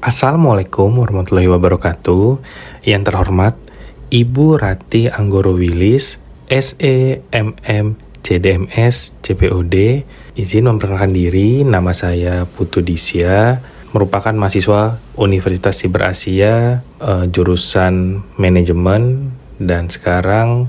Assalamualaikum warahmatullahi wabarakatuh. Yang terhormat Ibu Rati Anggoro Wilis, SE, MM, CDMS, CPOD. Izin memperkenalkan diri, nama saya Putu Disya, merupakan mahasiswa Universitas Siber Asia, jurusan manajemen, dan sekarang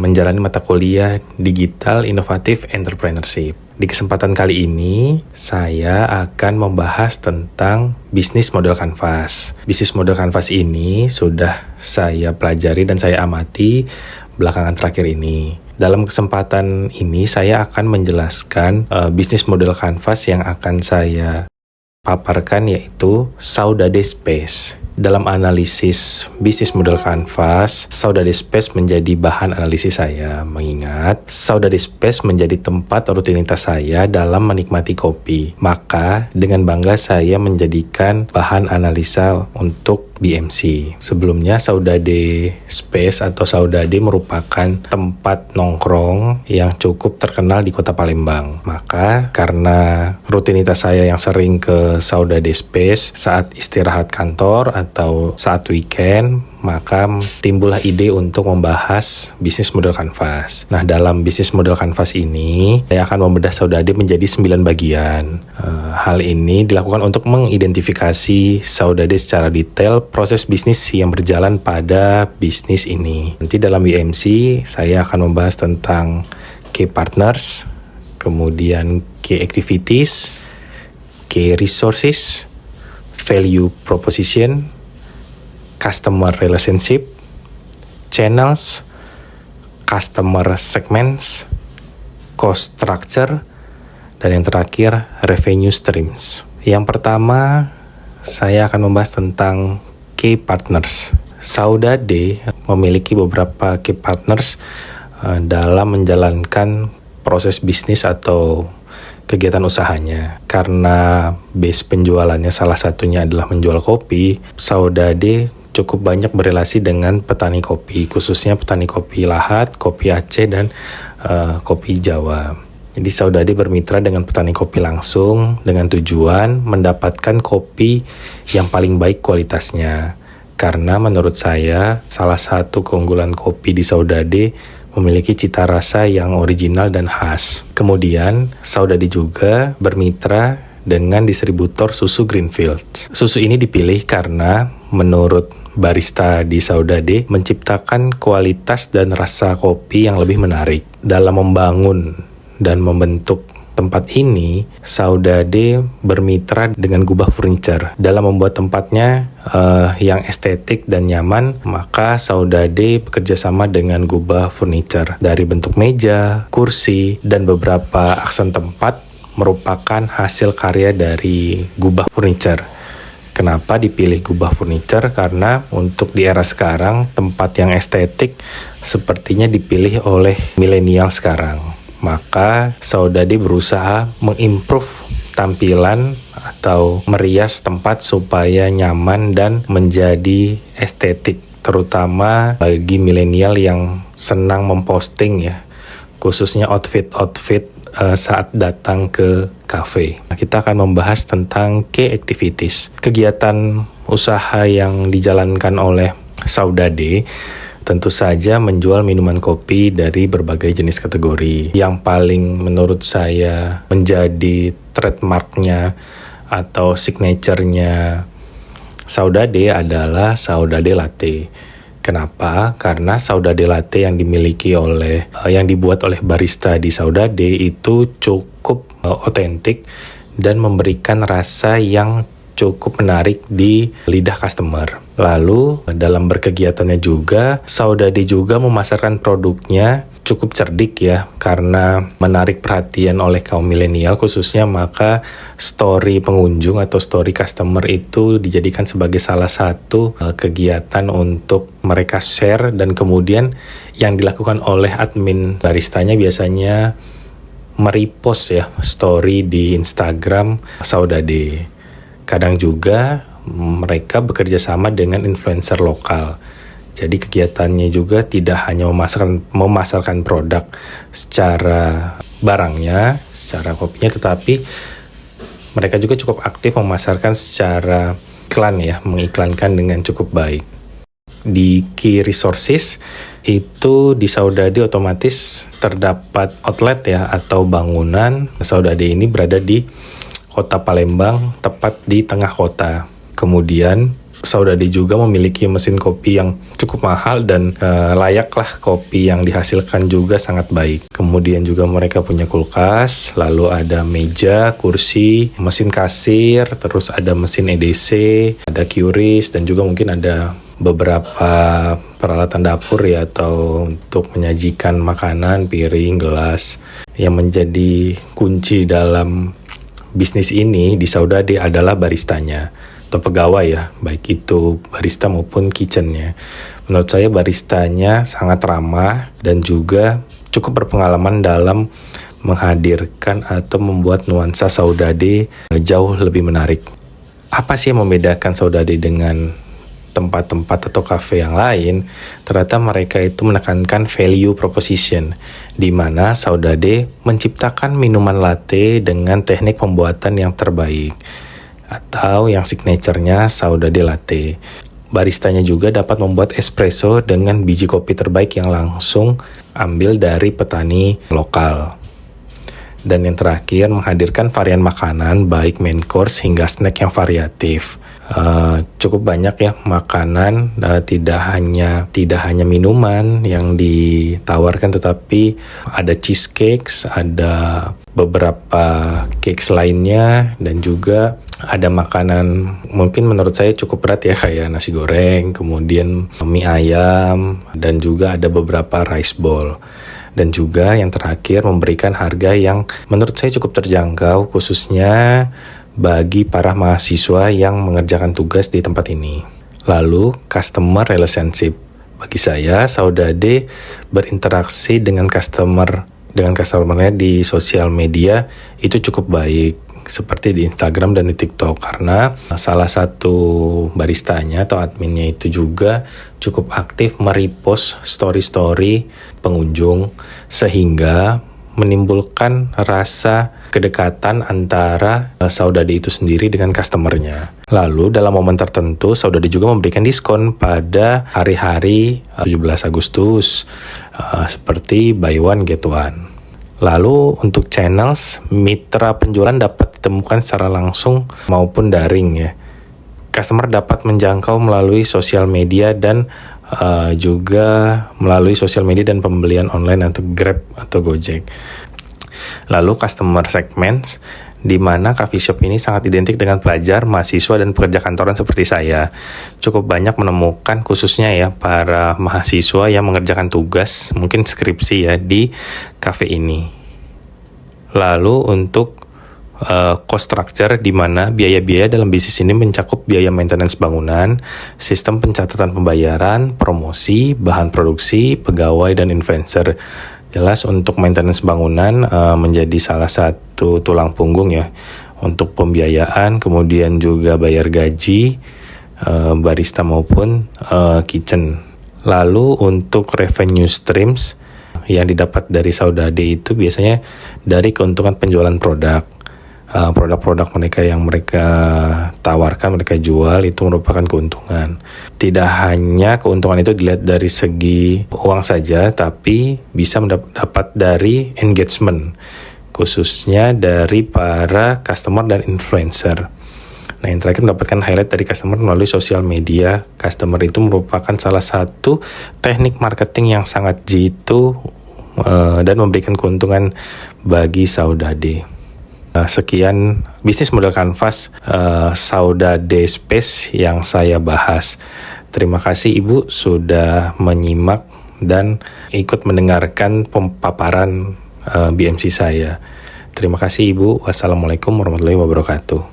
menjalani mata kuliah Digital Inovatif Entrepreneurship. Di kesempatan kali ini, saya akan membahas tentang bisnis model kanvas. Bisnis model kanvas ini sudah saya pelajari dan saya amati belakangan terakhir ini. Dalam kesempatan ini, saya akan menjelaskan bisnis model kanvas yang akan saya paparkan, yaitu Saudade Space. Dalam analisis bisnis model kanvas, Saudade Space menjadi bahan analisis saya, mengingat Saudade Space menjadi tempat rutinitas saya dalam menikmati kopi. Maka dengan bangga saya menjadikan bahan analisa untuk BMC. Sebelumnya Saudade Space atau Saudade merupakan tempat nongkrong yang cukup terkenal di kota Palembang. Maka karena rutinitas saya yang sering ke Saudade Space saat istirahat kantor atau saat weekend, maka timbullah ide untuk membahas bisnis model kanvas. Nah, dalam bisnis model kanvas ini, saya akan membedah Saudade menjadi 9 bagian. Hal ini dilakukan untuk mengidentifikasi Saudade secara detail proses bisnis yang berjalan pada bisnis ini. Nanti dalam BMC, saya akan membahas tentang key partners, kemudian key activities, key resources, value proposition, customer relationship, channels, customer segments, cost structure, dan yang terakhir revenue streams. Yang pertama, saya akan membahas tentang key partners. Saudade memiliki beberapa key partners dalam menjalankan proses bisnis atau kegiatan usahanya. Karena base penjualannya salah satunya adalah menjual kopi, Saudade cukup banyak berelasi dengan petani kopi, khususnya petani kopi Lahat, kopi Aceh, dan kopi Jawa. Jadi Saudade bermitra dengan petani kopi langsung dengan tujuan mendapatkan kopi yang paling baik kualitasnya. Karena menurut saya, salah satu keunggulan kopi di Saudade memiliki cita rasa yang original dan khas. Kemudian, Saudade juga bermitra dengan distributor susu Greenfields. Susu ini dipilih karena menurut barista di Saudade menciptakan kualitas dan rasa kopi yang lebih menarik. Dalam membangun dan membentuk tempat ini, Saudade bermitra dengan Gubah Furniture. Dalam membuat tempatnya yang estetik dan nyaman, maka Saudade bekerja sama dengan Gubah Furniture. Dari bentuk meja, kursi, dan beberapa aksen tempat merupakan hasil karya dari Gubah Furniture. Kenapa dipilih Gubah Furniture? Karena untuk di era sekarang, tempat yang estetik sepertinya dipilih oleh milenial sekarang. Maka Saudade berusaha mengimprove tampilan atau merias tempat supaya nyaman dan menjadi estetik, terutama bagi milenial yang senang memposting ya, khususnya outfit saat datang ke cafe. Nah, kita akan membahas tentang key activities, kegiatan usaha yang dijalankan oleh Saudade. Tentu saja menjual minuman kopi dari berbagai jenis kategori. Yang paling menurut saya menjadi trademarknya atau signature-nya Saudade adalah Saudade Latte. Kenapa? Karena Saudade Latte yang dibuat oleh barista di Saudade itu cukup otentik dan memberikan rasa yang cukup menarik di lidah customer. Lalu dalam berkegiatannya juga, Saudade juga memasarkan produknya cukup cerdik ya, karena menarik perhatian oleh kaum milenial khususnya, maka story pengunjung atau story customer itu dijadikan sebagai salah satu kegiatan untuk mereka share, dan kemudian yang dilakukan oleh admin baristanya biasanya merepost ya story di Instagram Saudade. Kadang juga mereka bekerja sama dengan influencer lokal. Jadi kegiatannya juga tidak hanya memasarkan produk secara barangnya, secara kopinya, tetapi mereka juga cukup aktif memasarkan secara iklan ya, mengiklankan dengan cukup baik. Di key resources itu di Saudade otomatis terdapat outlet ya atau bangunan. Saudade ini berada di kota Palembang, tepat di tengah kota. Kemudian Saudade juga memiliki mesin kopi yang cukup mahal dan layaklah kopi yang dihasilkan juga sangat baik. Kemudian juga mereka punya kulkas, lalu ada meja, kursi, mesin kasir, terus ada mesin EDC, ada QRIS, dan juga mungkin ada beberapa peralatan dapur ya atau untuk menyajikan makanan, piring, gelas. Yang menjadi kunci dalam bisnis ini di Saudade adalah baristanya atau pegawai ya, baik itu barista maupun kitchennya. Menurut saya baristanya sangat ramah dan juga cukup berpengalaman dalam menghadirkan atau membuat nuansa Saudade jauh lebih menarik. Apa sih yang membedakan Saudade dengan tempat-tempat atau kafe yang lain? Ternyata mereka itu menekankan value proposition, di mana Saudade menciptakan minuman latte dengan teknik pembuatan yang terbaik, atau yang signaturenya Saudade Latte. Baristanya juga dapat membuat espresso dengan biji kopi terbaik yang langsung ambil dari petani lokal. Dan yang terakhir, menghadirkan varian makanan baik main course hingga snack yang variatif. Cukup banyak ya makanan, tidak hanya minuman yang ditawarkan, tetapi ada cheesecakes, ada beberapa cakes lainnya, dan juga ada makanan mungkin menurut saya cukup berat ya, kayak nasi goreng, kemudian mie ayam, dan juga ada beberapa rice bowl. Dan juga yang terakhir memberikan harga yang menurut saya cukup terjangkau, khususnya bagi para mahasiswa yang mengerjakan tugas di tempat ini. Lalu customer relationship. Bagi saya Saudade berinteraksi dengan customernya di sosial media itu cukup baik, seperti di Instagram dan di TikTok, karena salah satu baristanya atau adminnya itu juga cukup aktif merepost story-story pengunjung, sehingga menimbulkan rasa kedekatan antara Saudade itu sendiri dengan customernya. Lalu dalam momen tertentu Saudade juga memberikan diskon pada hari-hari 17 Agustus seperti buy one get one. Lalu untuk channels, mitra penjualan dapat ditemukan secara langsung maupun daring ya. Customer dapat menjangkau melalui sosial media dan juga melalui sosial media dan pembelian online atau Grab atau Gojek. Lalu customer segments, di mana coffee shop ini sangat identik dengan pelajar, mahasiswa, dan pekerja kantoran seperti saya. Cukup banyak menemukan khususnya ya para mahasiswa yang mengerjakan tugas, mungkin skripsi ya, di cafe ini. Lalu untuk cost structure, di mana biaya-biaya dalam bisnis ini mencakup biaya maintenance bangunan, sistem pencatatan pembayaran, promosi, bahan produksi, pegawai, dan influencer. Jelas untuk maintenance bangunan menjadi salah satu tulang punggung ya untuk pembiayaan, kemudian juga bayar gaji barista maupun kitchen. Lalu untuk revenue streams yang didapat dari Saudade itu biasanya dari keuntungan penjualan produk-produk mereka yang mereka tawarkan, mereka jual, itu merupakan keuntungan. Tidak hanya keuntungan itu dilihat dari segi uang saja, tapi bisa mendapat dari engagement, khususnya dari para customer dan influencer. Nah, yang terakhir, mendapatkan highlight dari customer melalui sosial media. Customer itu merupakan salah satu teknik marketing yang sangat jitu dan memberikan keuntungan bagi Saudade. Sekian bisnis model kanvas Saudade Space yang saya bahas. Terima kasih Ibu sudah menyimak dan ikut mendengarkan pemaparan BMC saya. Terima kasih Ibu. Wassalamualaikum warahmatullahi wabarakatuh.